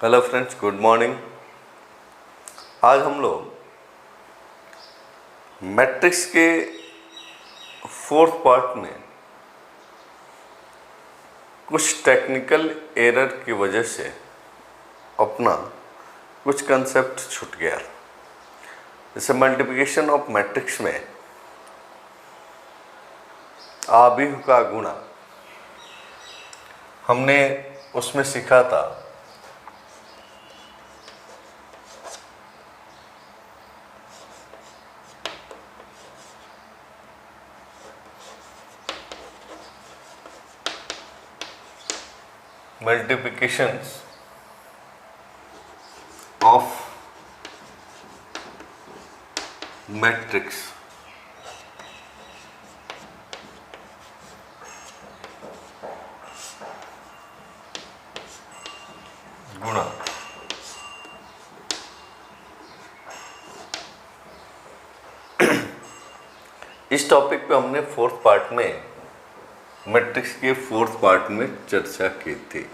Hello friends, good morning. आज हम लोग मैट्रिक्स के फोर्थ पार्ट में कुछ टेक्निकल एरर की वजह से अपना कुछ कंसेप्ट छूट गया। जैसे मल्टीप्लिकेशन ऑफ मैट्रिक्स में आबिह का गुणा हमने उसमें सीखा था मल्टीप्लिकेशंस ऑफ मैट्रिक्स गुणा। इस टॉपिक पे हमने फोर्थ पार्ट में मैट्रिक्स के फोर्थ पार्ट में चर्चा की थी।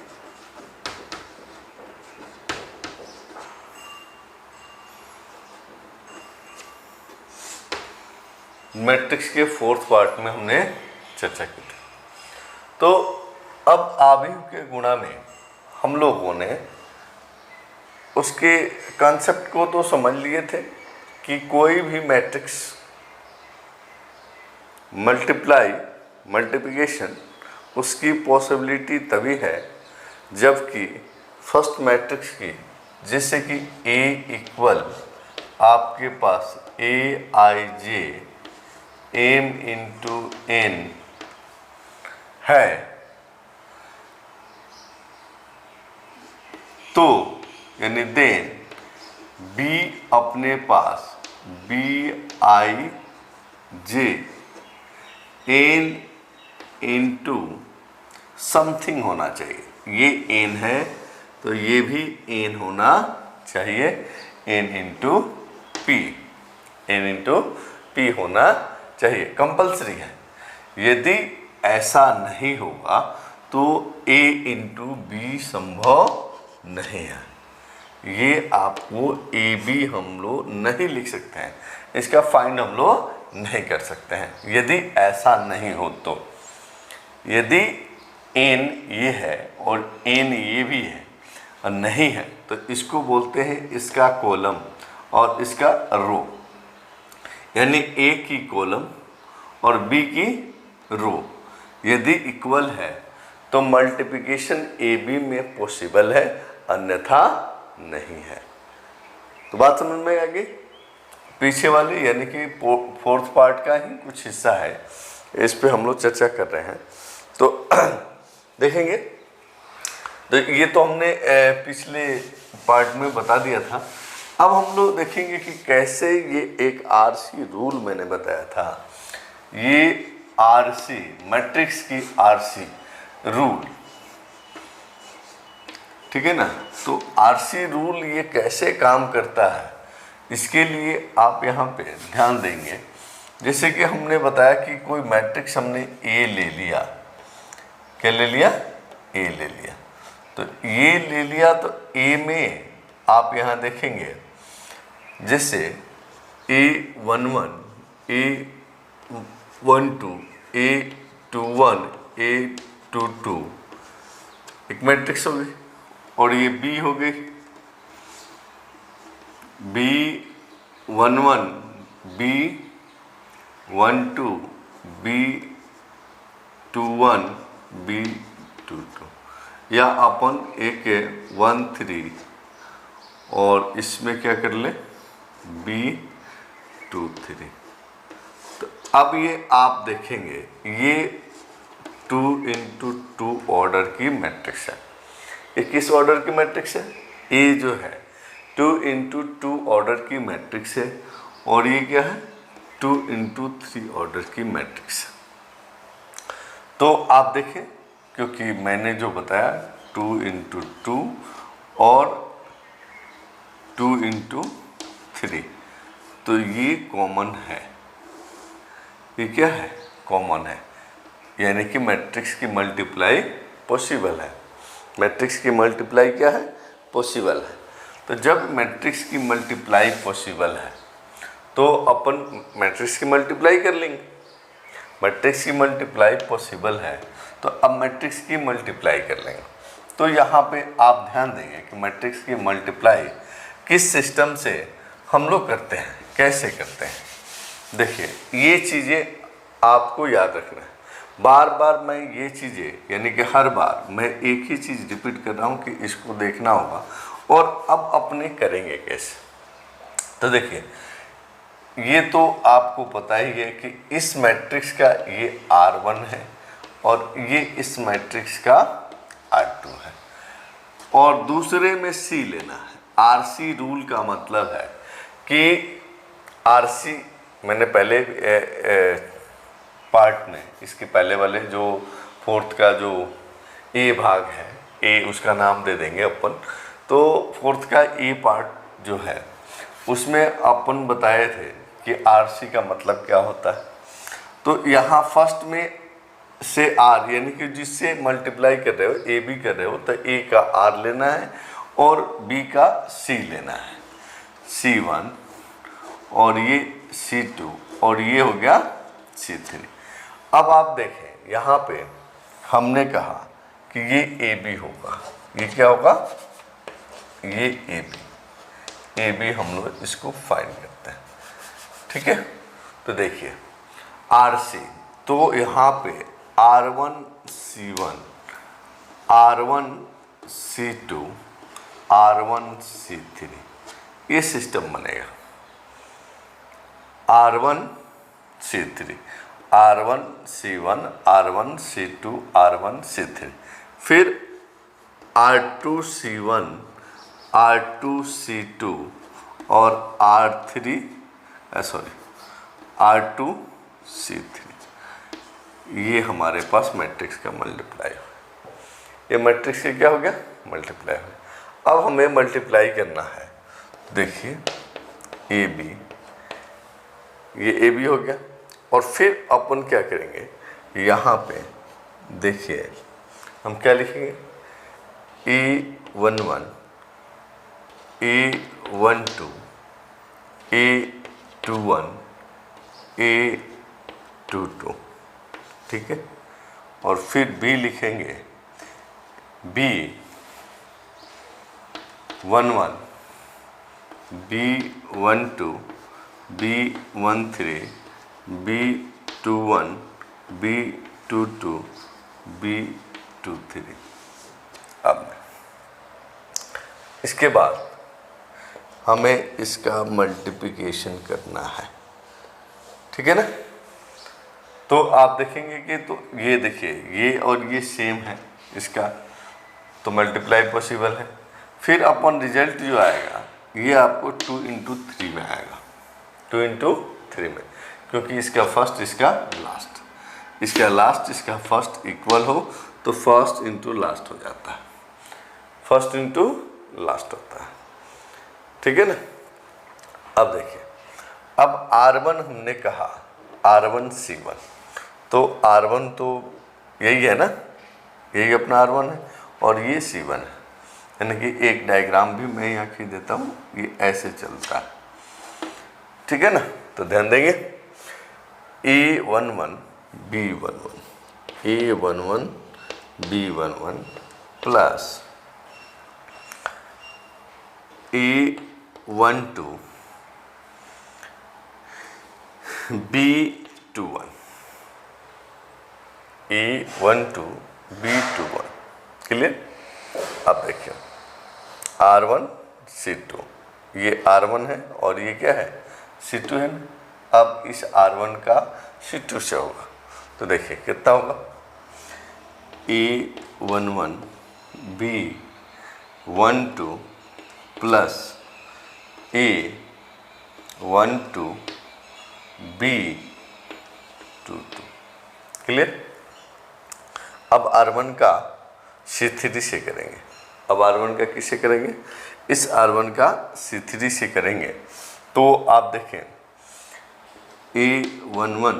मैट्रिक्स के फोर्थ पार्ट में हमने चर्चा की थी। तो अब आबिह के गुणा में हम लोगों ने उसके कॉन्सेप्ट को तो समझ लिए थे कि कोई भी मैट्रिक्स मल्टीप्लिकेशन उसकी पॉसिबिलिटी तभी है जबकि फर्स्ट मैट्रिक्स की, जैसे कि A इक्वल आपके पास Aij m इंटू n है, तो यानी देन B अपने पास Bij n इंटू समथिंग होना चाहिए। ये n है तो ये भी n होना चाहिए, n इंटू p होना चाहिए, कंपल्सरी है। यदि ऐसा नहीं होगा तो a इंटू बी संभव नहीं है। ये आपको ए बी हम लोग नहीं लिख सकते हैं, इसका फाइंड हम लोग नहीं कर सकते हैं यदि ऐसा नहीं हो तो। यदि n ये है और n ये भी है और नहीं है तो इसको बोलते हैं इसका कॉलम और इसका रो, यानी A की कॉलम और B की रो यदि इक्वल है तो मल्टीप्लिकेशन AB में पॉसिबल है, अन्यथा नहीं है। तो बात समझ में आ गई। पीछे वाले यानी कि फोर्थ पार्ट का ही कुछ हिस्सा है, इस पे हम लोग चर्चा कर रहे हैं। तो देखेंगे, तो ये तो हमने पिछले पार्ट में बता दिया था। अब हम लोग देखेंगे कि कैसे ये एक आरसी रूल मैंने बताया था, ये आरसी मैट्रिक्स की आरसी रूल, ठीक है ना। तो आरसी रूल ये कैसे काम करता है, इसके लिए आप यहाँ पे ध्यान देंगे। जैसे कि हमने बताया कि कोई मैट्रिक्स हमने ए ले लिया, क्या ले लिया, ए ले लिया, तो ये ले लिया तो ए में आप यहाँ देखेंगे जैसे A11, A12, A21, A22 एक मैट्रिक्स हो गई, और ये B हो गई, B11, B12, B21, B22, या अपन एक 13 और इसमें क्या कर ले B23। तो अब ये आप देखेंगे ये 2 इंटू 2 ऑर्डर की मैट्रिक्स है। ये किस ऑर्डर की मैट्रिक्स है, ये जो है 2 इंटू 2 ऑर्डर की मैट्रिक्स है, और ये क्या है 2 इंटू 3 ऑर्डर की मैट्रिक्स है। तो आप देखें, क्योंकि मैंने जो बताया 2 इंटू 2 और 2 इंटू 3, तो ये कॉमन है, ये क्या है कॉमन है, यानी कि मैट्रिक्स की मल्टीप्लाई पॉसिबल है। मैट्रिक्स की मल्टीप्लाई क्या है पॉसिबल है। तो जब मैट्रिक्स की मल्टीप्लाई पॉसिबल है तो अपन मैट्रिक्स की मल्टीप्लाई कर लेंगे। मैट्रिक्स की मल्टीप्लाई पॉसिबल है तो अब मैट्रिक्स की मल्टीप्लाई कर लेंगे। तो यहाँ पे आप ध्यान देंगे कि मैट्रिक्स की मल्टीप्लाई किस सिस्टम से हम लोग करते हैं, कैसे करते हैं। देखिए ये चीज़ें आपको याद रखना है। बार बार मैं ये चीज़ें यानी कि हर बार मैं एक ही चीज़ रिपीट कर रहा हूँ कि इसको देखना होगा और अब अपने करेंगे कैसे। तो देखिए ये तो आपको पता ही है कि इस मैट्रिक्स का ये R1 है और ये इस मैट्रिक्स का R2 है और दूसरे में C लेना है। RC रूल का मतलब है कि RC मैंने पहले पार्ट में इसके पहले वाले जो फोर्थ का जो A भाग है, A उसका नाम दे देंगे अपन। तो फोर्थ का A पार्ट जो है उसमें अपन बताए थे कि RC का मतलब क्या होता है। तो यहाँ फर्स्ट में से R यानी कि जिससे मल्टीप्लाई कर रहे हो AB कर रहे हो तो A का R लेना है और B का C लेना है, C1 और ये C2 और ये हो गया C3। अब आप देखें यहाँ पे हमने कहा कि ये AB होगा, ये क्या होगा, ये AB हम लोग इसको फाइंड करते हैं, ठीक है। तो देखिए RC, तो यहाँ पे R1 C1, R1 C2, R1 C3 ये सिस्टम बनेगा। R1 C3, R1 C1, R1 C2, R1 C3, फिर R2 C1, R2 C2 और R2 C3, ये हमारे पास मैट्रिक्स का मल्टीप्लाई हो। ये मैट्रिक्स का क्या हो गया, मल्टीप्लाई हो गया। अब हमें मल्टीप्लाई करना है। देखिए AB, ये AB हो गया और फिर अपन क्या करेंगे, यहाँ पे देखिए हम क्या लिखेंगे, A11, A12, A21, A22, ठीक है। और फिर B लिखेंगे B11, B12, B13, B21, B22, B23। अब इसके बाद हमें इसका मल्टीप्लिकेशन करना है, ठीक है ना। तो आप देखेंगे कि तो ये देखिए ये और ये सेम है इसका, तो मल्टीप्लाई पॉसिबल है। फिर अपन रिजल्ट जो आएगा ये आपको 2 × 3 में आएगा, 2 × 3 में, क्योंकि इसका फर्स्ट इसका लास्ट, इसका लास्ट इसका फर्स्ट इक्वल हो तो फर्स्ट इंटू लास्ट हो जाता है, फर्स्ट इंटू लास्ट होता है, ठीक है ना। अब देखिए अब R1 हमने कहा R1 C1, तो R1 तो यही है ना, यही अपना R1 है और ये C1 है, यानी कि एक डायग्राम भी मैं यहाँ खींच देता हूँ, ये ऐसे चलता है, ठीक है ना। तो ध्यान देंगे A11 B11, A11 B11 plus A12 B21, A12 B21, clear. अब देखिए R1 C2, ये R1 है और ये क्या है, C2 है ना। अब इस R1 का C2 से होगा तो देखिए कितना होगा, A11 B12 plus A12 B22, clear. अब R1 का C3 से करेंगे, अब R1 का किससे करेंगे, इस R1 का C3 से करेंगे। तो आप देखें A11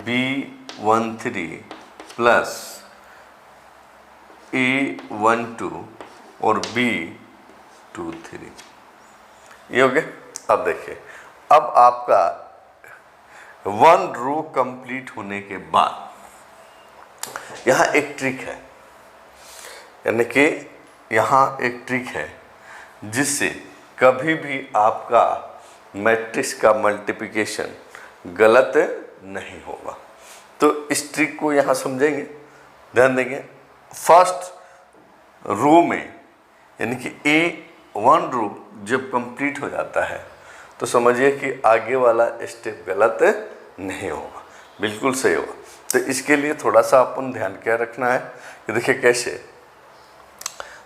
B13 प्लस A12 और B 2 3, ये हो गया। अब देखिए, अब आपका 1 रो कंप्लीट होने के बाद यहाँ एक ट्रिक है, यानी कि यहाँ एक ट्रिक है जिससे कभी भी आपका मैट्रिक्स का मल्टीप्लिकेशन गलत नहीं होगा। तो इस ट्रिक को यहाँ समझेंगे, ध्यान देंगे। फर्स्ट रो में यानी कि A1 रो जब कंप्लीट हो जाता है तो समझिए कि आगे वाला स्टेप गलत नहीं होगा, बिल्कुल सही होगा। तो इसके लिए थोड़ा सा अपन ध्यान क्या रखना है कि देखिए कैसे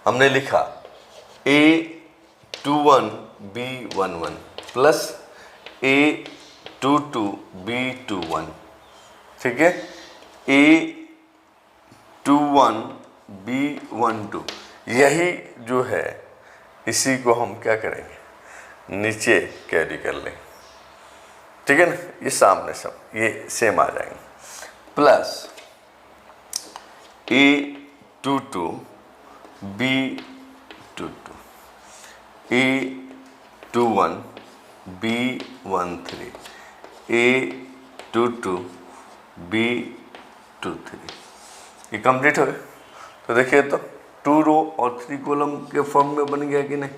हमने लिखा A21 B11 plus A22 B21, ठीक है। A21 B12 यही जो है, इसी को हम क्या करेंगे, नीचे कैरी कर लेंगे, ठीक है ना। ये सामने सब ये सेम आ जाएंगे, plus A22 B22 A21 B13 A22 B23, ये कंप्लीट हो गया। तो देखिए तो 2 रो और 3 कॉलम के फॉर्म में बन गया कि नहीं,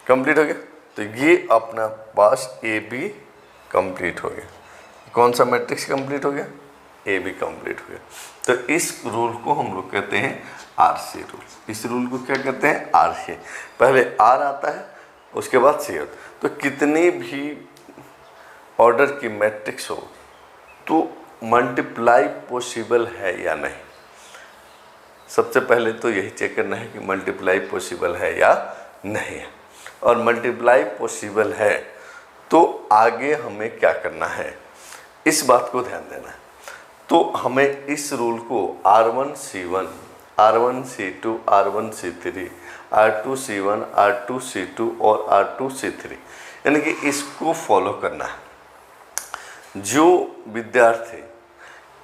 कंप्लीट हो गया। तो ये अपना पास ए बी कंप्लीट हो गया। कौन सा मैट्रिक्स कंप्लीट हो गया, ए बी कंप्लीट हो गया। तो इस रूल को हम लोग कहते हैं आरसी रूल। इस रूल को क्या कहते हैं, आरसी। पहले आर आता है, उसके बाद सी होता है। तो कितनी भी ऑर्डर की मैट्रिक्स हो तो मल्टीप्लाई पॉसिबल है या नहीं, सबसे पहले तो यही चेक करना है कि मल्टीप्लाई पॉसिबल है या नहीं है। और मल्टीप्लाई पॉसिबल है तो आगे हमें क्या करना है, इस बात को ध्यान देना है। तो हमें इस रूल को R1C1 R1C2 R1C3 R2C1 R2C2 और R2C3 यानी कि इसको फॉलो करना है। जो विद्यार्थी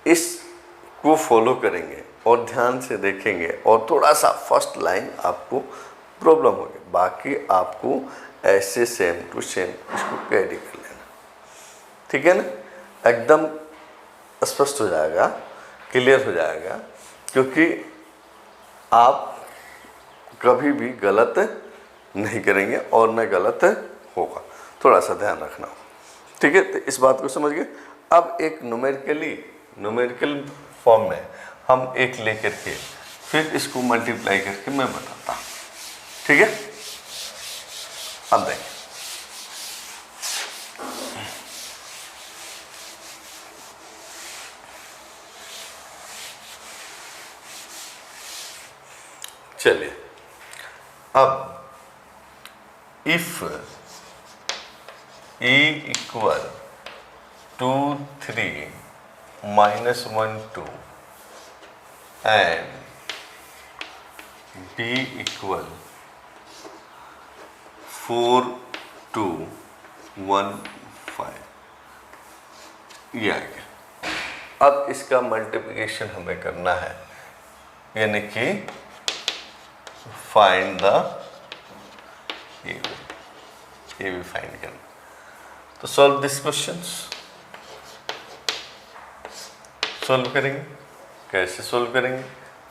इसको फॉलो करेंगे और ध्यान से देखेंगे और थोड़ा सा फर्स्ट लाइन आपको प्रॉब्लम होगी, बाकी आपको ऐसे सेम टू सेम इसको कैरी कर लेना, ठीक है ना। एकदम स्पष्ट हो जाएगा, क्लियर हो जाएगा, क्योंकि आप कभी भी गलत नहीं करेंगे और न गलत होगा, थोड़ा सा ध्यान रखना, ठीक है। तो इस बात को समझ गए। अब एक न्यूमेरिकल फॉर्म में हम एक लेकर के फिर इसको मल्टीप्लाई करके मैं बताता हूँ, ठीक है। अब देखें, चलिए अब if A equal 2 3 -1 2 and B equal 4 2 1 5, ये आ गया। अब इसका मल्टीप्लिकेशन हमें करना है, यानी कि find the A B find करना। तो सॉल्व दिस क्वेश्चंस, सॉल्व करेंगे। कैसे सॉल्व करेंगे,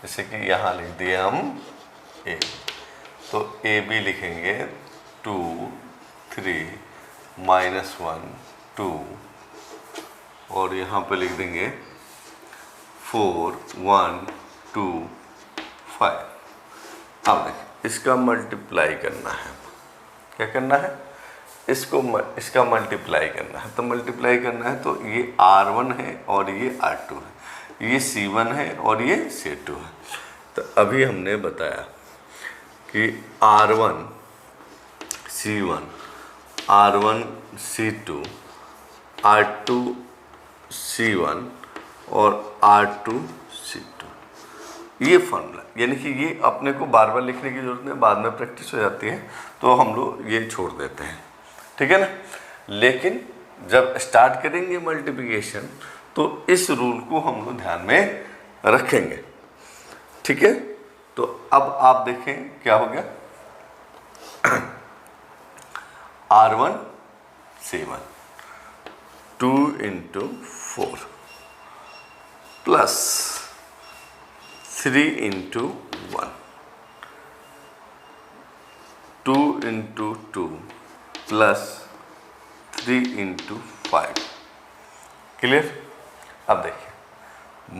जैसे कि यहाँ लिख दिए हम ए, तो ए बी लिखेंगे 2 3 -1 2 और यहाँ पे लिख देंगे 4 1 2 5। अब देखिए इसका मल्टीप्लाई करना है, क्या करना है, इसका मल्टीप्लाई करना है। तो मल्टीप्लाई करना है तो ये R1 है और ये R2 है, ये C1 है और ये C2 है। तो अभी हमने बताया कि R1 C1 R1 C2 R2 C1 और R2 C2, ये फॉर्मूला, यानी कि ये अपने को बार बार लिखने की जरूरत नहीं, बाद में प्रैक्टिस हो जाती है तो हम लोग ये छोड़ देते हैं, ठीक है ना। लेकिन जब स्टार्ट करेंगे मल्टीप्लिकेशन तो इस रूल को हम लोग ध्यान में रखेंगे, ठीक है। तो अब आप देखें क्या हो गया, R1 7 2 into 4 plus 3 into 1 2 into 2 plus 3 into 5। Clear. अब देखिए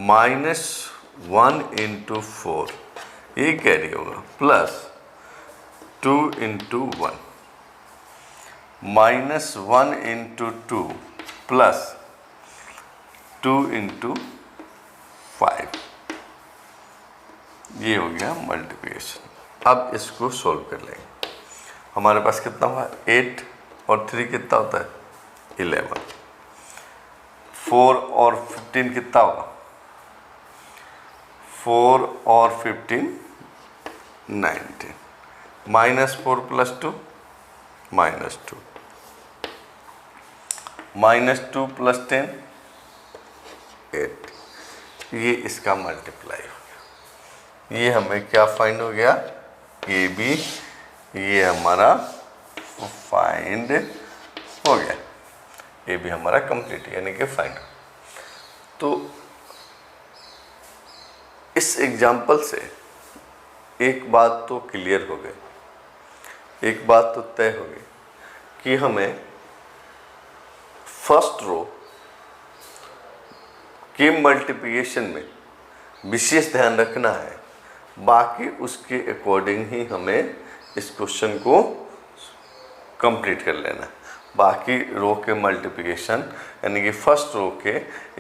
-1 इंटू 4 ये कैरी होगा, plus 2 into 1 -1 into 2 plus 2 into 5। ये हो गया मल्टीप्लिकेशन। अब इसको सोल्व कर लेंगे। हमारे पास कितना हुआ, 8 और 3 कितना होता है, 11। 4 और 15 कितना होगा, 4 और 15 19। -4 प्लस 2 -2 -2 प्लस 10 8। ये इसका मल्टीप्लाई हो गया। ये हमें क्या फाइंड हो गया, ए बी, ये हमारा फाइंड हो गया। ये भी हमारा कंप्लीट यानी कि फाइंड। तो इस एग्जाम्पल से एक बात तो क्लियर हो गई, एक बात तो तय हो गई कि हमें फर्स्ट रो के मल्टीप्लिकेशन में विशेष ध्यान रखना है, बाकी उसके अकॉर्डिंग ही हमें इस क्वेश्चन को कंप्लीट कर लेना है। बाकी रो के मल्टीप्लिकेशन यानी कि फर्स्ट रो के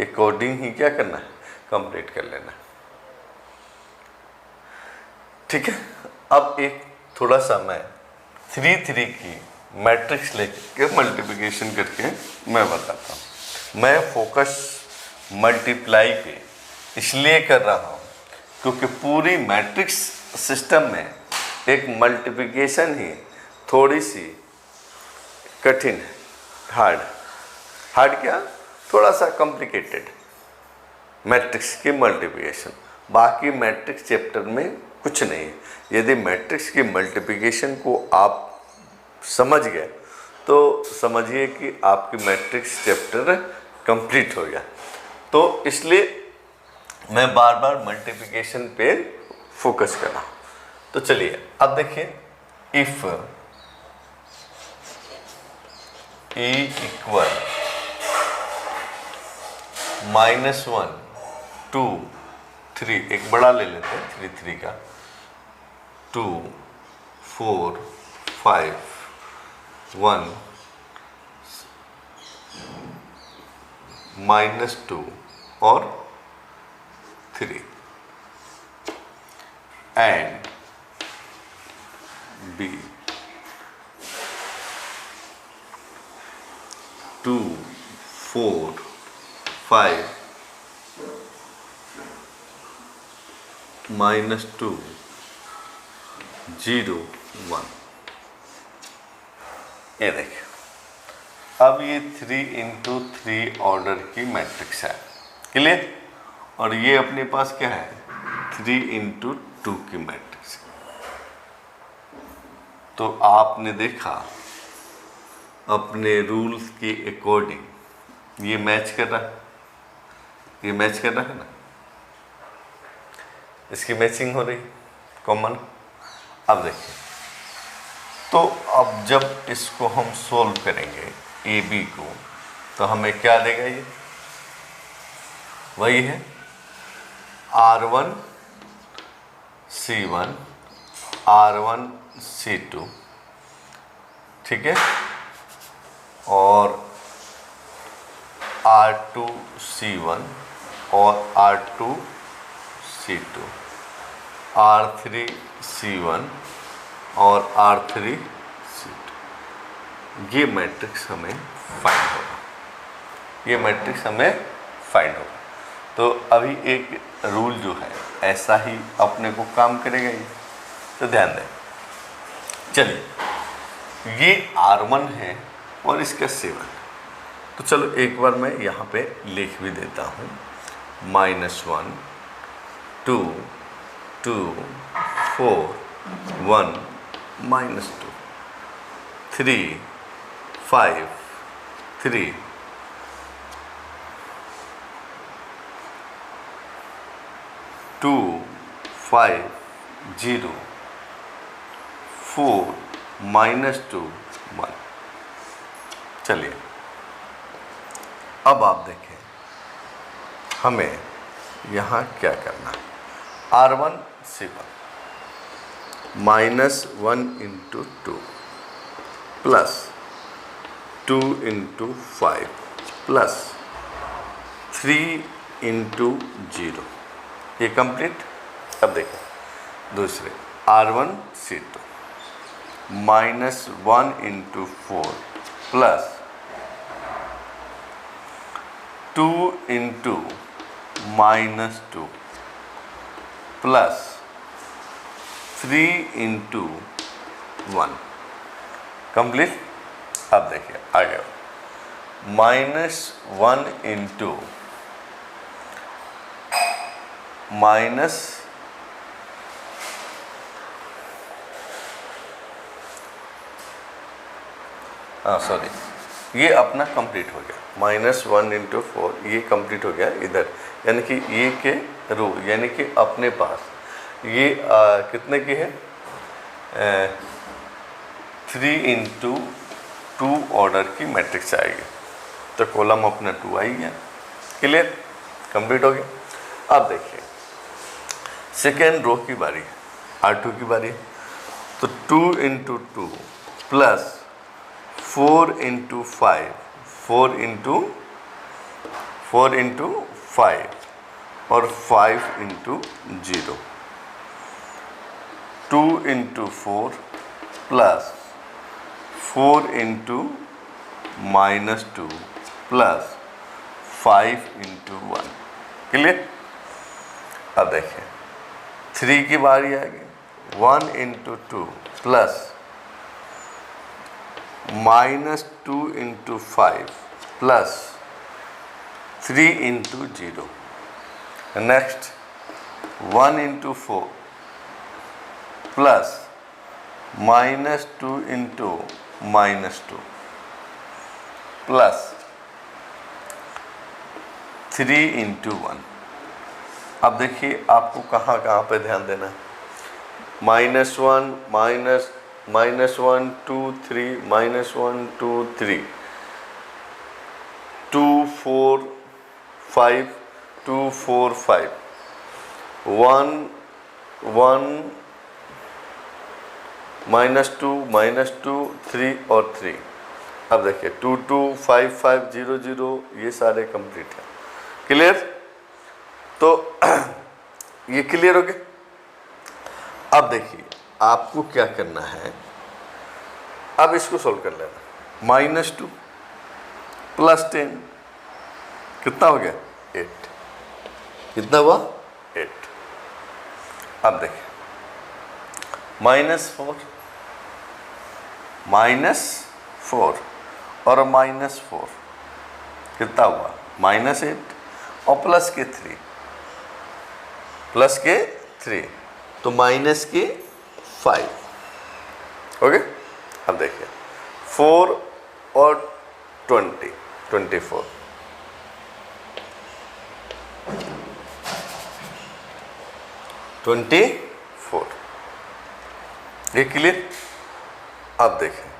अकॉर्डिंग ही क्या करना है, कंप्लीट कर लेना है। ठीक है। अब एक थोड़ा सा मैं 3 की मैट्रिक्स लेके मल्टीप्लिकेशन करके मैं बताता हूँ। मैं फोकस मल्टीप्लाई पे इसलिए कर रहा हूँ क्योंकि पूरी मैट्रिक्स सिस्टम में एक मल्टीप्लिकेशन ही थोड़ी सी कठिन है, हार्ड क्या, थोड़ा सा कॉम्प्लिकेटेड मैट्रिक्स की मल्टीप्लिकेशन। बाकी मैट्रिक्स चैप्टर में कुछ नहीं है। यदि मैट्रिक्स की मल्टीप्लिकेशन को आप समझ गए तो समझिए कि आपकी मैट्रिक्स चैप्टर कंप्लीट हो गया। तो इसलिए मैं बार बार मल्टीप्लिकेशन पे फोकस कर रहा हूँ। तो चलिए अब देखिए, इफ ए इक्वल -1 2 3, एक बड़ा ले लेते हैं 3 का, 2 4 5 1 -2 और 3 एंड बी 2 4 5 -2 0 1। ये देखिए, अब ये 3 इंटू 3 ऑर्डर की मैट्रिक्स है। क्लियर। और ये अपने पास क्या है, 3 इंटू 2 की मैट्रिक्स। तो आपने देखा अपने रूल्स के अकॉर्डिंग ये मैच कर रहा है, ये मैच कर रहा है ना, इसकी मैचिंग हो रही कॉमन। अब देखिए, तो अब जब इसको हम सोल्व करेंगे ए बी को, तो हमें क्या देगा, ये वही है R1 C1 R1 C2, ठीक है, और R2 C1 और R2 C2 R3 C1 और R3 C2। ये मैट्रिक्स हमें फाइंड होगा, ये मैट्रिक्स हमें फाइंड होगा। तो अभी एक रूल जो है ऐसा ही अपने को काम करेगा ये, तो ध्यान दें। चलिए, ये R1 है और इसका 7। तो चलो एक बार मैं यहाँ पे लिख भी देता हूँ, -1 2 2 4 1 minus 2 3 5 3 2 5 0 4 minus 2 1। चलिए अब आप देखें हमें यहाँ क्या करना है। R1 C1 -1 × 2 प्लस 2 × 5 प्लस 3 × 0, ये कंप्लीट। अब देखें दूसरे R1 C2 -1 × 4 plus 2 × -2 plus 3 × 1 complete. अब देखिए आगे -1 × सॉरी, ये अपना कंप्लीट हो गया। -1 × 4 ये कंप्लीट हो गया इधर, यानी कि ये के रो यानी कि अपने पास ये कितने की है 3 × 2 ऑर्डर की मैट्रिक्स आएगी, तो कॉलम अपना 2 आई गया। क्लियर, कंप्लीट हो गया। अब देखिए सेकेंड रो की बारी है, R2 की बारी है, तो 2 × 2 प्लस 4 × 5 4 × 5 और 5 × 0 2 × 4 प्लस 4 × -2 प्लस 5 × 1। क्लियर। अब देखिए 3 की बारी आ गई। 1 × 2 plus -2 × 5 plus 3 × 0। Next 1 × 4 plus -2 × -2 plus 3 × 1। अब देखिए आपको कहाँ कहाँ पे ध्यान देना है। -1 -1 2 3 -1 2 3 2 4 5 2 4 5 1 1 -2 3 और 3। अब देखिए 2 2 5 5 0 0 ये सारे कंप्लीट हैं। क्लियर, तो ये क्लियर हो गया। अब देखिए आपको क्या करना है, अब इसको सोल्व कर लेना। -2 प्लस 10 कितना हो गया 8, कितना हुआ 8। अब देखिए -4 -4 और -4 कितना हुआ -8 और प्लस के 3 तो माइनस के 5। ओके। अब देखिए 4 और 20 24 24। ये क्लियर। अब देखें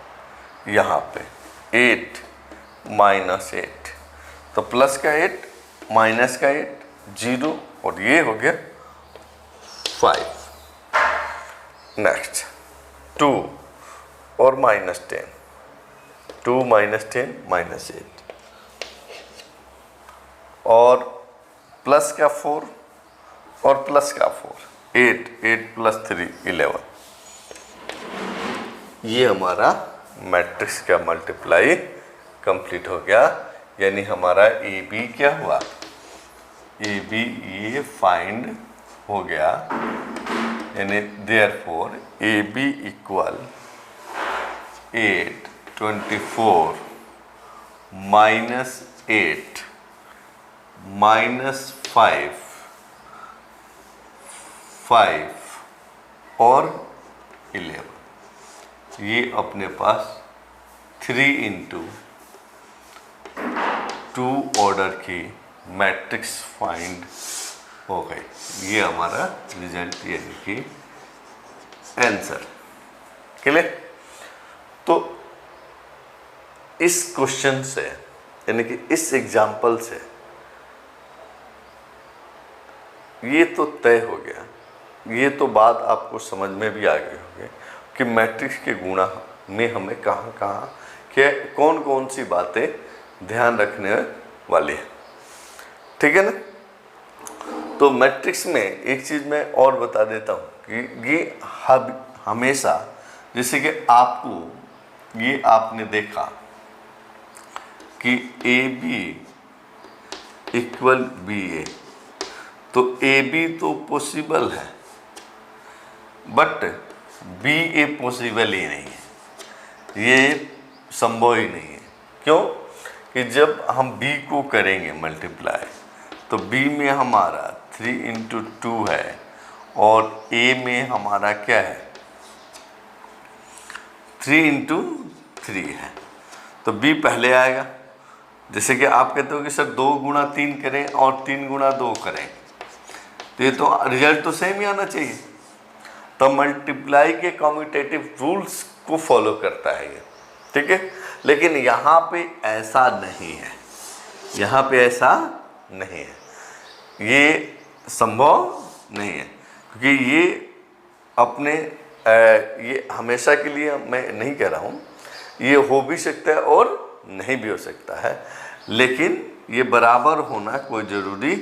यहाँ पे 8 -8 तो प्लस का 8 माइनस का 8 0 और ये हो गया 5। नेक्स्ट 2 और -10 2 -10 -8 और प्लस का 4 और प्लस का 4 8 8 + 3 11। ये हमारा मैट्रिक्स का मल्टीप्लाई कंप्लीट हो गया, यानी हमारा ए बी क्या हुआ, ए बी ये फाइंड हो गया, यानी देयरफॉर ए बी इक्वल 8 24 -8 -5 5 और 11, ये अपने पास 3 इंटू 2 ऑर्डर की मैट्रिक्स फाइंड हो गई। ये हमारा रिजल्ट यानी कि आंसर। क्लियर? तो इस क्वेश्चन से यानी कि इस एग्जाम्पल से ये तो तय हो गया, ये तो बात आपको समझ में भी आ गई होगी कि मैट्रिक्स के गुणा में हमें कहाँ कहाँ क्या कौन कौन सी बातें ध्यान रखने वाली है। ठीक है ना? तो मैट्रिक्स में एक चीज़ मैं और बता देता हूँ कि ये हमेशा, जैसे कि आपको ये आपने देखा कि ए बी इक्वल बी ए, तो ए बी तो पॉसिबल है बट बी ए पॉसिबल ही नहीं है, ये संभव ही नहीं है। क्यों? कि जब हम b को करेंगे मल्टीप्लाई तो b में हमारा 3 इंटू 2 है और a में हमारा क्या है 3 इंटू 3 है, तो b पहले आएगा। जैसे कि आप कहते हो कि सर 2 गुणा 3 करें और 3 गुणा 2 करें, तो ये तो रिजल्ट तो सेम ही आना चाहिए। तो मल्टीप्लाई के कम्यूटेटिव रूल्स को फॉलो करता है ये। ठीक है? लेकिन यहाँ पे ऐसा नहीं है, यहाँ पे ऐसा नहीं है, ये संभव नहीं है, क्योंकि ये अपने ये हमेशा के लिए मैं नहीं कह रहा हूँ, ये हो भी सकता है और नहीं भी हो सकता है, लेकिन ये बराबर होना कोई ज़रूरी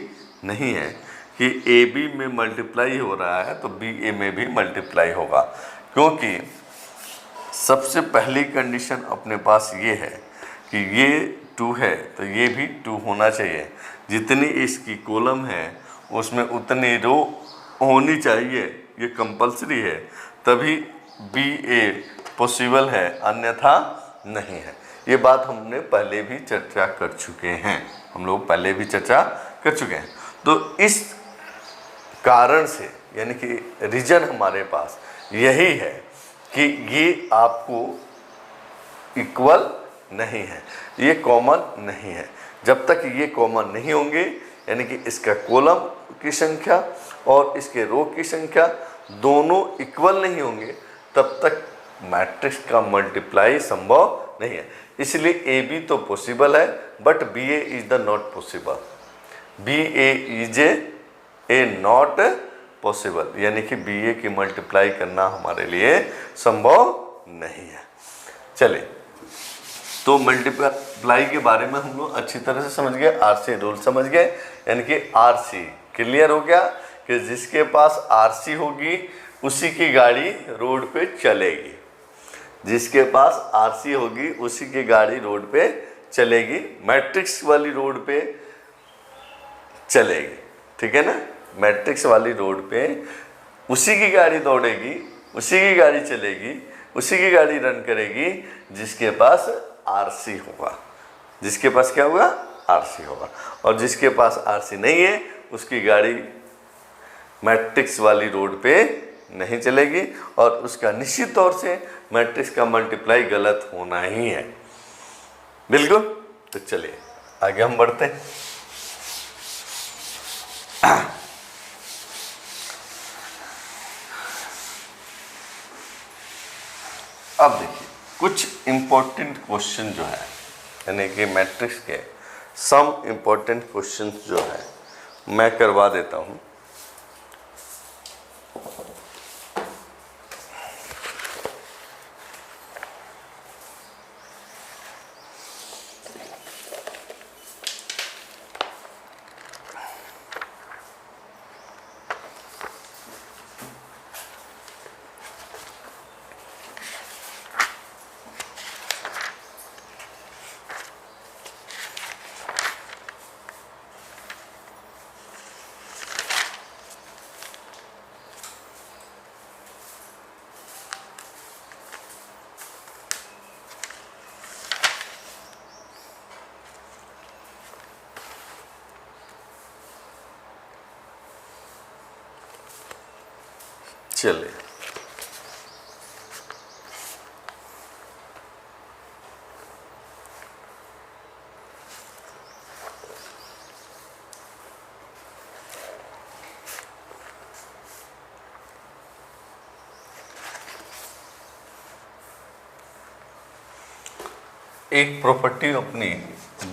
नहीं है कि ए बी में मल्टीप्लाई हो रहा है तो बी ए में भी मल्टीप्लाई होगा। क्योंकि सबसे पहली कंडीशन अपने पास ये है कि ये 2 है तो ये भी 2 होना चाहिए, जितनी इसकी कॉलम है उसमें उतनी रो होनी चाहिए, ये कंपलसरी है, तभी बी ए पॉसिबल है, अन्यथा नहीं है। ये बात हमने पहले भी चर्चा कर चुके हैं, हम लोग पहले भी चर्चा कर चुके हैं। तो इस कारण से यानी कि रीजन हमारे पास यही है कि ये आपको इक्वल नहीं है, ये कॉमन नहीं है। जब तक ये कॉमन नहीं होंगे यानी कि इसका कॉलम की संख्या और इसके रो की संख्या दोनों इक्वल नहीं होंगे, तब तक मैट्रिक्स का मल्टीप्लाई संभव नहीं है। इसलिए ए बी तो पॉसिबल है but B A is the not possible, B A is A not possible, यानी कि बी ए की मल्टीप्लाई करना हमारे लिए संभव नहीं है। चलिए, तो मल्टीप्लाई के बारे में हम लोग अच्छी तरह से समझ गए, आरसी रूल समझ गए, यानी कि आरसी क्लियर हो गया कि जिसके पास आरसी होगी उसी की गाड़ी रोड पे चलेगी, जिसके पास आरसी होगी उसी की गाड़ी रोड पे चलेगी, मैट्रिक्स वाली रोड पे चलेगी। ठीक है ना? मैट्रिक्स वाली रोड पे उसी की गाड़ी दौड़ेगी, उसी की गाड़ी चलेगी, उसी की गाड़ी रन करेगी जिसके पास आरसी होगा। जिसके पास क्या होगा? आरसी होगा। और जिसके पास आरसी नहीं है उसकी गाड़ी मैट्रिक्स वाली रोड पे नहीं चलेगी और उसका निश्चित तौर से मैट्रिक्स का मल्टीप्लाई गलत होना ही है। बिल्कुल। तो चलिए आगे हम बढ़ते हैं। अब देखिए कुछ इम्पोर्टेंट क्वेश्चन जो है यानी कि मैट्रिक्स के सम इम्पोर्टेंट क्वेश्चन जो है मैं करवा देता हूँ। चलिए एक प्रॉपर्टी अपनी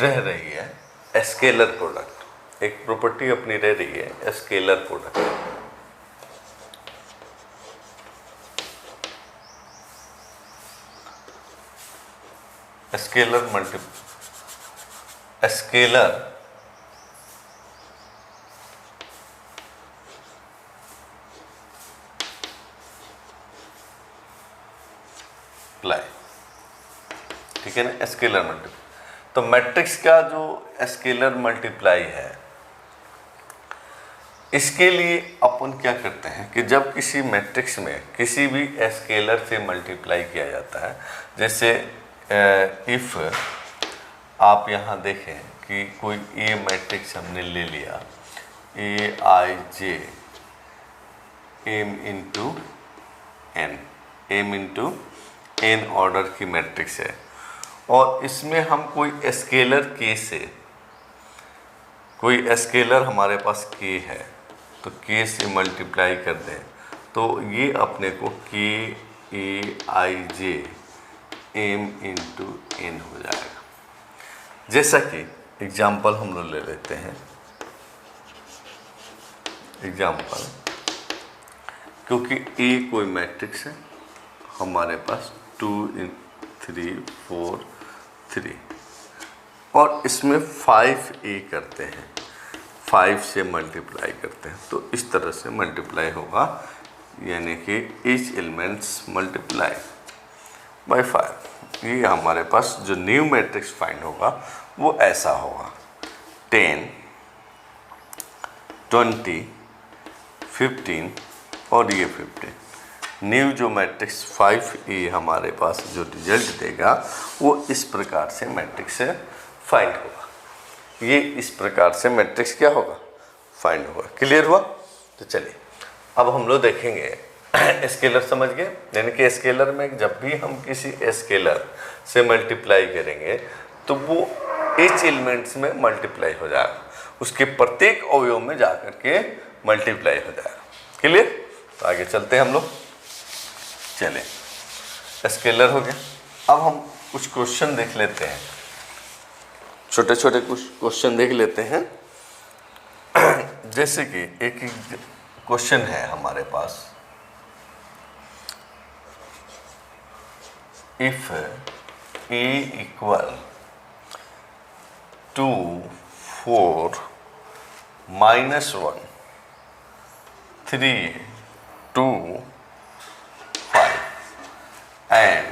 रह रही है स्केलर प्रोडक्ट, एक प्रॉपर्टी अपनी रह रही है स्केलर प्रोडक्ट। स्केलर प्लाई, ठीक है ना, स्केलर मल्टीप्लाई। तो मैट्रिक्स का जो स्केलर मल्टीप्लाई है, इसके लिए अपन क्या करते हैं कि जब किसी मैट्रिक्स में किसी भी स्केलर से मल्टीप्लाई किया जाता है, जैसे इफ आप यहाँ देखें कि कोई ए मैट्रिक्स हमने ले लिया, ए आई जे एम इंटू एन ऑर्डर की मैट्रिक्स है, और इसमें हम कोई स्केलर के से, कोई स्केलर हमारे पास के है तो के से मल्टीप्लाई कर दें तो ये अपने को के ए आई जे एम इंटू एन हो जाएगा। जैसा कि एग्जाम्पल हम लोग ले लेते हैं, एग्जाम्पल, क्योंकि ए कोई मैट्रिक्स है हमारे पास 2 3 4 3, और इसमें 5a करते हैं, 5 से मल्टीप्लाई करते हैं, तो इस तरह से मल्टीप्लाई होगा, यानी कि ईच एलिमेंट्स मल्टीप्लाई बाय 5। ये हमारे पास जो न्यू मैट्रिक्स फाइंड होगा वो ऐसा होगा 10 20 15 और ये 15। न्यू जो मैट्रिक्स 5a हमारे पास जो रिजल्ट देगा वो इस प्रकार से मैट्रिक्स फाइंड होगा। ये इस प्रकार से मैट्रिक्स क्या होगा, फाइंड होगा। क्लियर हुआ? तो चलिए अब हम लोग देखेंगे स्केलर, समझ गए, यानी कि स्केलर में जब भी हम किसी स्केलर से मल्टीप्लाई करेंगे तो वो एच एलिमेंट्स में मल्टीप्लाई हो जाएगा, उसके प्रत्येक अवयव में जाकर के मल्टीप्लाई हो जाएगा। क्लियर? तो आगे चलते हैं हम लोग। चले, स्केलर हो गया। अब हम कुछ क्वेश्चन देख लेते हैं, छोटे छोटे कुछ क्वेश्चन देख लेते हैं। जैसे कि एक क्वेश्चन है हमारे पास, if A equal to 4 -1 3 2 5 and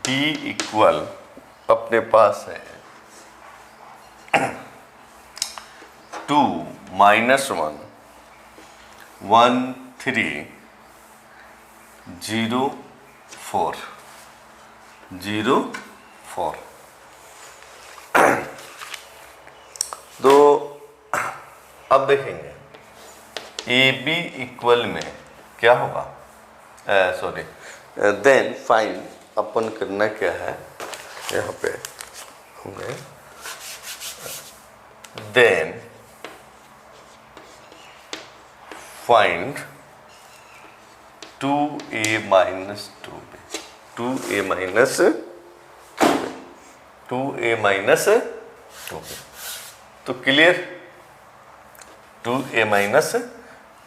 D equal अपने पास है 2 -1 1 3 0 4 0 4। तो अब देखेंगे ए बी इक्वल में क्या होगा, सॉरी, देन फाइंड, अपन करना क्या है यहाँ पे हमें, then find 2a minus 2b, 2a minus 2b। तो क्लियर, 2a minus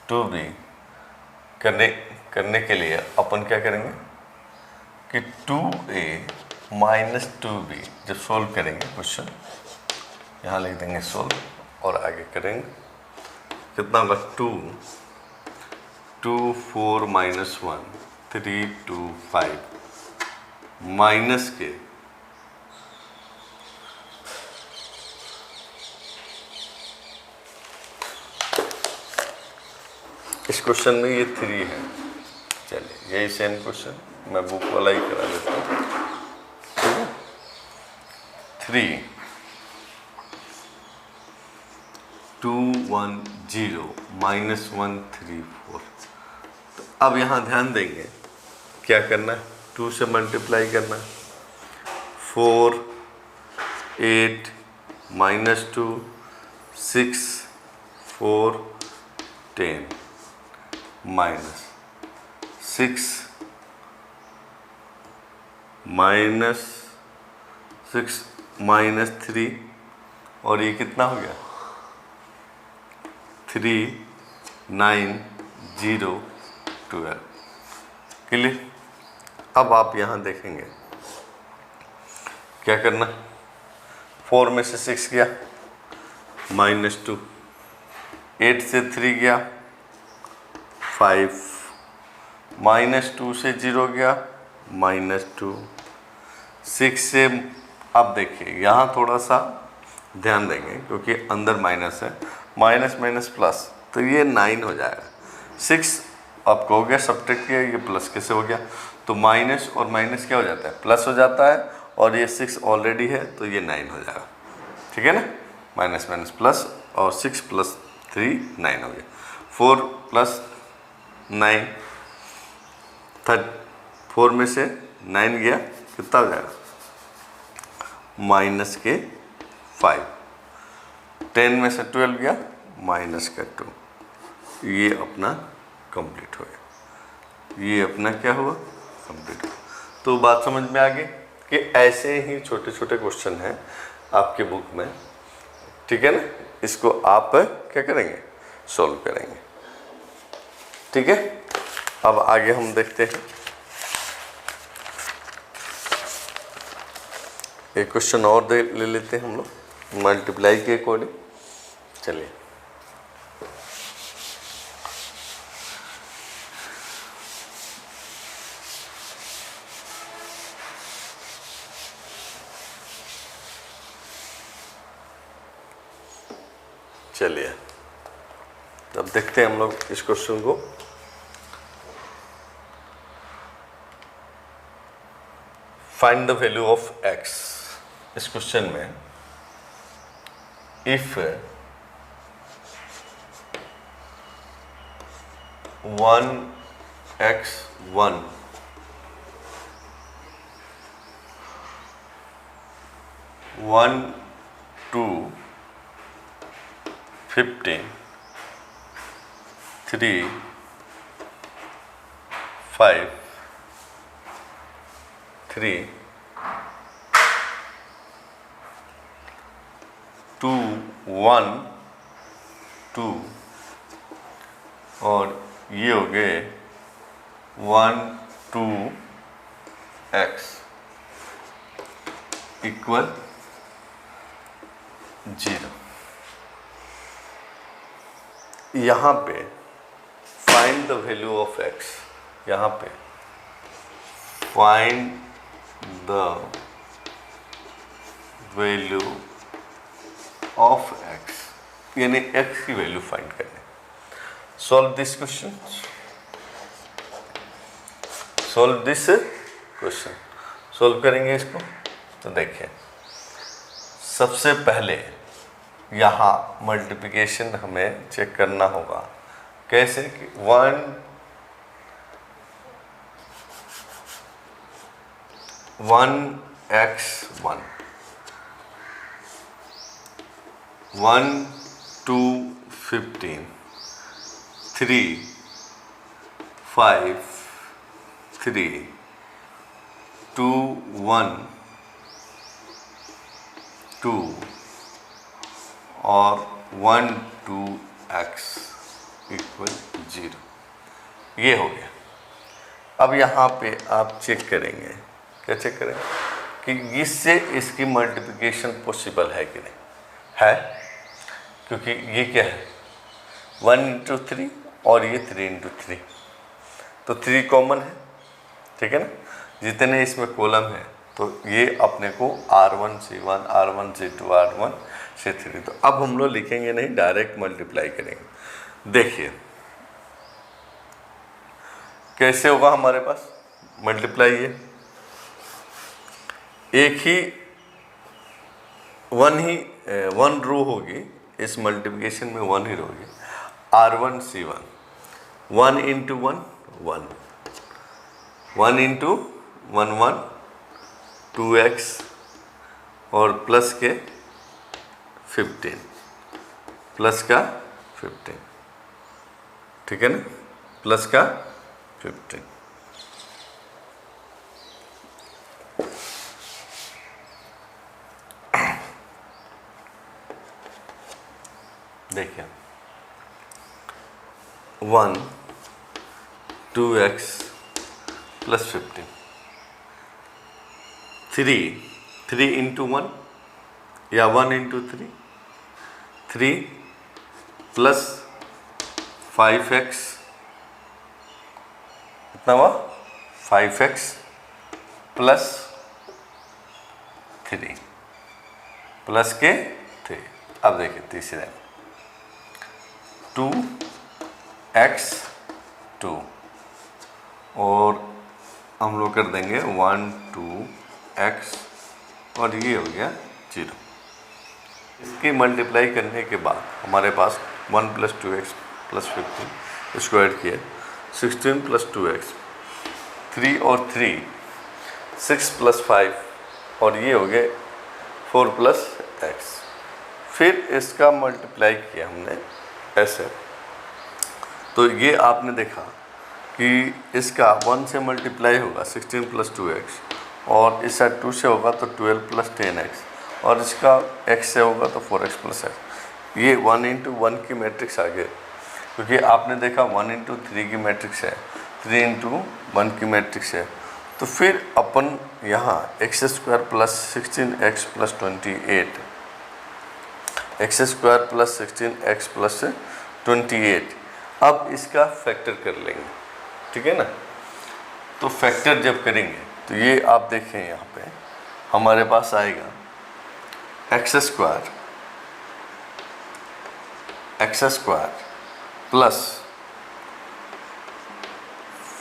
2b करने के लिए अपन क्या करेंगे कि 2a minus 2b जब सोल्व करेंगे क्वेश्चन, यहाँ लिख देंगे सोल्व और आगे करेंगे, कितना होगा 2 4 -1 3 2 5 माइनस के इस क्वेश्चन में ये 3 है। चलिए यही सेम क्वेश्चन मैं बुक वाला ही करा देता हूँ, ठीक है। 3 2 1 0 -1 3 4। तो अब यहाँ ध्यान देंगे क्या करना है, 2 से मल्टीप्लाई करना है, 4 8 -2 6 4 10 -6 -6 -3 और ये कितना हो गया 3 9 0 12। क्लियर। अब आप यहाँ देखेंगे क्या करना, 4 में से 6 गया -2, 8 से 3 गया 5, -2 से 0 गया -2, 6 से, अब देखिए यहाँ थोड़ा सा ध्यान देंगे क्योंकि अंदर माइनस है, माइनस माइनस प्लस, तो ये 9 हो जाएगा। 6 आपको हो गया, सब्ट्रैक्ट किया, ये प्लस कैसे हो गया, तो माइनस और माइनस क्या हो जाता है, प्लस हो जाता है, और ये 6 ऑलरेडी है तो ये 9 हो जाएगा। ठीक है ना, माइनस माइनस प्लस, और 6 + 3 9 हो गया। 4 + 9 4 में से 9 गया, कितना हो जाएगा -5। 10 में से 12 गया -2। ये अपना कंप्लीट हो गया, ये अपना क्या हुआ, कंप्लीट हुआ। तो बात समझ में आ गई कि ऐसे ही छोटे छोटे क्वेश्चन हैं आपके बुक में। ठीक है ना, इसको आप क्या करेंगे, सॉल्व करेंगे। ठीक है, अब आगे हम देखते हैं एक क्वेश्चन और ले लेते हैं हम लोग मल्टीप्लाई के अकॉर्डिंग। चलिए, अब देखते हैं हम लोग इस क्वेश्चन को। Find the value of x। इस क्वेश्चन में इफ 1x1 1 2 15 3 5 3 2 1 2 और ये हो गए 1 2 x = 0। यहाँ पे find the value of x, यहाँ पे find the value of x, यानी x की वैल्यू फाइंड करनी। Solve this question, solve this question, solve करेंगे इसको। तो देखिए, सबसे पहले यहाँ मल्टीप्लिकेशन हमें चेक करना होगा। कैसे कि 1 1x1 1 2 15 3 5 3 2 1 2 और 1 2 x = 0। ये हो गया। अब यहाँ पे आप चेक करेंगे, क्या चेक करेंगे कि इससे इसकी मल्टीप्लिकेशन पॉसिबल है कि नहीं है, क्योंकि ये क्या है 1 × 3 और ये 3 × 3, तो 3 कॉमन है। ठीक है ना, जितने इसमें कॉलम है तो ये अपने को R1 C1 R1 C2 R1 C3, तो अब हम लोग लिखेंगे नहीं, डायरेक्ट मल्टीप्लाई करेंगे। देखिए कैसे होगा हमारे पास मल्टीप्लाई, ये एक ही वन रो होगी, इस मल्टीप्लिकेशन में 1 ही रो होगी। R1 C1 1 × 1 1 1 × 1 1 2x और प्लस के 15 प्लस का 15। ठीक है ना, प्लस का 15 1 2x प्लस 15, 3 इंटू 1 या 1 इंटू 3 प्लस 5x, कितना हुआ 5x प्लस 3 प्लस के 3। अब देखिए तीसरे 2x 2 और हम लोग कर देंगे 1 2x और ये हो गया 0। इसकी मल्टीप्लाई करने के बाद हमारे पास 1 प्लस 2x प्लस 15 स्क्वायर किया 16 प्लस 2x 3 और 3 6 प्लस 5 और ये हो गए 4 प्लस x। फिर इसका मल्टीप्लाई किया हमने ऐसे, तो ये आपने देखा कि इसका 1 से मल्टीप्लाई होगा 16 प्लस 2x और इस साइड 2 से होगा तो 12 प्लस 10x और इसका x से होगा तो 4x प्लस x। ये 1 इंटू 1 की मैट्रिक्स आ गई, क्योंकि आपने देखा 1 इंटू 3 की मैट्रिक्स है, 3 इंटू 1 की मैट्रिक्स है। तो फिर अपन यहाँ x square plus 16x plus 28, x square plus 16x plus 28, अब इसका फैक्टर कर लेंगे, ठीक है ना। तो फैक्टर जब करेंगे तो ये आप देखें यहाँ पे हमारे पास आएगा x square plus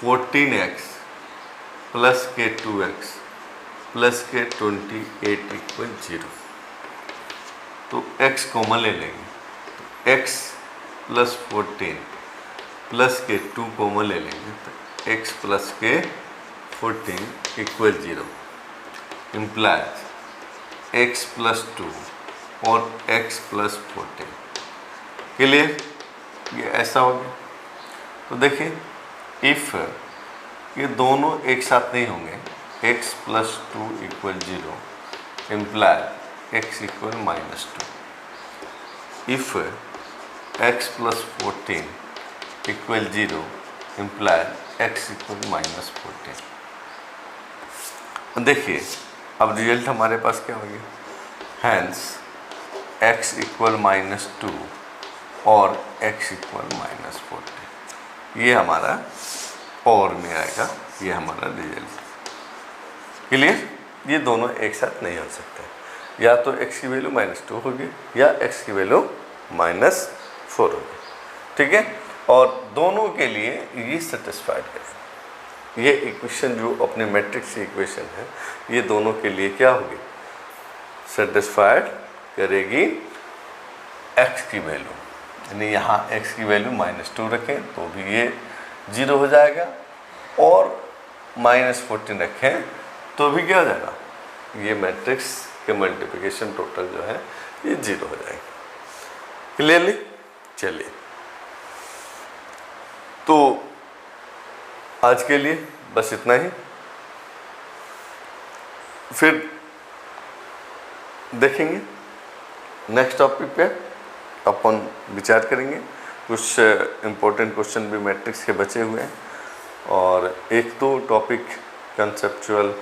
14x plus के 2x प्लस के 28 इक्वल 0। तो x कॉमन ले लेंगे, तो x प्लस 14 प्लस के 2 कॉमन ले लेंगे तो x प्लस के 14 इक्वल 0 इम्प्लाइज x प्लस 2 और x प्लस 14। क्लियर, ये ऐसा हो गया। तो देखिए इफ़ ये दोनों एक साथ नहीं होंगे, x plus 2 equal 0 implies x equal minus 2। If x plus 14 equal 0 implies x equal minus 14। देखिए अब रिजल्ट हमारे पास क्या हो गया, हैंस x इक्वल माइनस 2 और x इक्वल माइनस 14। ये हमारा और में आएगा, ये हमारा रिजल्ट। क्लियर, ये दोनों एक साथ नहीं हो सकते, या तो x की वैल्यू माइनस 2 होगी या x की वैल्यू माइनस 4 होगी, ठीक है। और दोनों के लिए ये सेटिस्फाइड है, ये इक्वेशन जो अपने मैट्रिक्स की इक्वेशन है, ये दोनों के लिए क्या होगी, सेटिस्फाइड करेगी x की वैल्यू। यानी यहाँ x की वैल्यू माइनस 2 रखें तो भी ये 0 हो जाएगा, और माइनस 14 रखें तो भी क्या हो जाएगा, ये मैट्रिक्स के मल्टीप्लिकेशन टोटल जो है ये 0 हो जाएगा। क्लियरली, चलिए तो आज के लिए बस इतना ही। फिर देखेंगे नेक्स्ट टॉपिक पे अपन विचार करेंगे। कुछ इम्पोर्टेंट क्वेश्चन भी मैट्रिक्स के बचे हुए हैं, और एक दो टॉपिक कंसेप्चुअल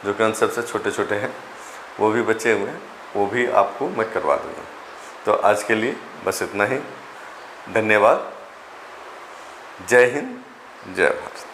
जो कंसेप्ट से छोटे छोटे हैं वो भी बचे हुए हैं, वो भी आपको मैं करवा दूँगा। तो आज के लिए बस इतना ही। धन्यवाद। जय हिंद, जय भारत।